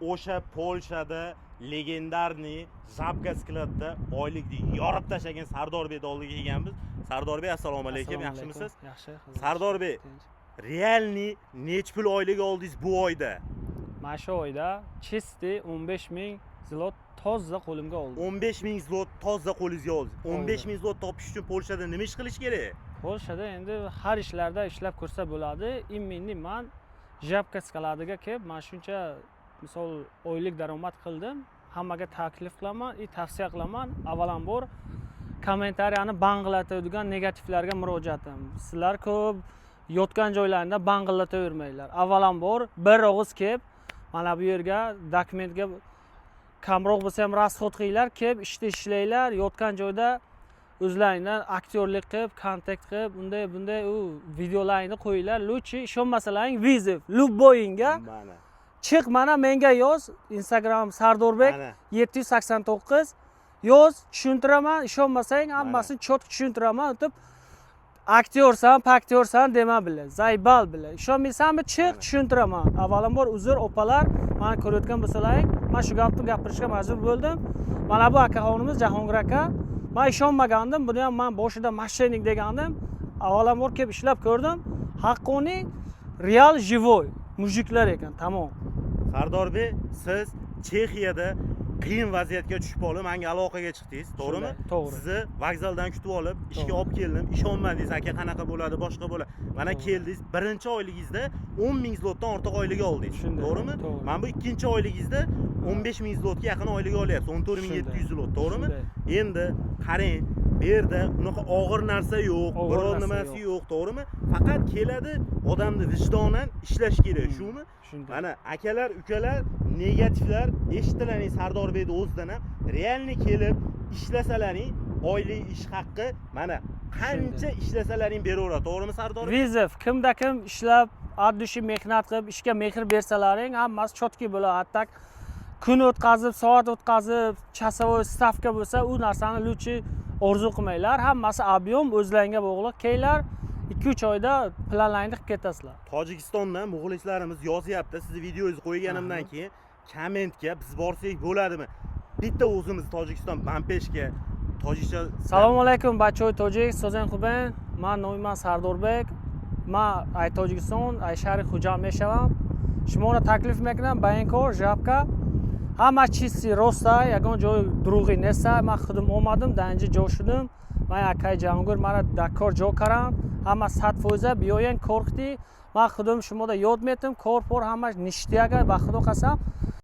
o'sha Polshada legendarniy Żabka skladda oylikni yorib tashlagan Sardorbekni oldiga kelganmiz. Sardorbek, assalomu alaykum, yaxshimisiz? Yaxshi. Sardorbek, realni nech pul oylik oldingiz bu oyda? Mana shu oyda chisti 15,000 zlot toza qo'limga oldim. 15,000 zlot toza qo'lingizga oldingiz. 15,000 zlot topish uchun Polshada nima ish qilish kerak? Polshada endi har ishlarda ishlab ko'rsa bo'ladi. Imminni men Żabka skaladiga kelib, men shuncha misol oylik daromad qildim. Hammaga taklif qilaman, tavsiya qilaman. Avvalambor kommentariyani banglatadigan negativlarga murojaatim. Sizlar ko'p yotgan joylaringda banglatavermanglar. Avvalambor bir og'iz kelib, mana bu yerga dokumentga kamroq bo'lsa ham rasxod qilinglar, kelib ishlanglar, yotgan joyda o'zlaringdan aktyorlik qilib, kontakt qilib, bunday u videolaringni qo'yinglar. Luchi ishonmasalaring viziv, любойingga chiq, mana menga yoz, Instagram Sardorbek 789 yoz, tushuntiraman. Ishonmasang hammasini chot tushuntiraman. O'tib aktyorsan, paktyorsan dema bilan, zaybal bilan. Ishonmaysanmi? Chiq, tushuntiraman. Avvalambor uzr opalar, meni ko'rayotgan bo'lsalaring, men shu gapni gapirishga majbur bo'ldim. Mana bu akaxonimiz Jahongir aka. Men ishonmagandim, buni ham men boshida mashinik degandim. Avvalambor kelib ishlab ko'rdim. Haqqoniy, real живой mujiklar ekan, tamom. Sardorbek, siz Chexiyada qiyin vaziyatga tushib olib, menga aloqaga chiqdingiz, to'g'rimi? To'g'ri. Sizni vokzaldan kutib olib, ishga olib keldim. Ishonmadingiz, aka qanaqa bo'ladi, boshqa bo'ladi. Mana keldingiz, birinchi oyligingizda 10,000 zlotdan ortiq oylik oldingiz, to'g'rimi? Mana bu ikkinchi oyligingizda 15,000 zlotga yaqin oylik olyapsiz, 14,700 zlot, to'g'rimi? Endi qarang, bu yerda unaqa og'ir narsa yo'q, biror nimasi yo'q, to'g'rimi? Faqat keladi, odamni vijdonan ishlash kerak, shumi? Mana akalar, ukalar, negativlar eshitilaring Sardorbekning o'zidan ham realni kelib ishlasalaring, oylik ish haqqi mana qancha ishlasalaring beraveradi, to'g'rimi Sardorbek? Viziv, kimda kim ishlab, addushi mehnat qilib, ishga mehr bersalaring, hammasi chotki bo'ladi. Hatto kun o'tkazib, soat o'tkazib, chasavoy stavka bo'lsa, u narsani luchi orzu qilmanglar. Hammasi ob'yom o'zlaringga bog'liq. Keylar 2-3 oyda planlaringni qilib ketasizlar. Tojikistondan muxlislarimiz yozyapti. Sizni videongizni qo'yganimdan keyin kommentga biz borsak bo'ladimi? Bitta o'zimiz Tojikiston Bampeshga tojikcha. Assalomu alaykum, bachoy tojik, so'zan xuben. Men nomim Sardorbek. Men ay Tojikiston, ay shahri Xo'jam meshavam. Shimona taklif meکنم با این کار Żabka. همه چیزی راسته، یگان جای دروغی نیست. من خودم اومدم در اینجا جا شدم. من اکای جهانگیر مرا در کار جا کردم. همه 100% بیاین کار کردی. من خودم شما را یاد میتونم کار پر همش نشتیه با خدا قسم.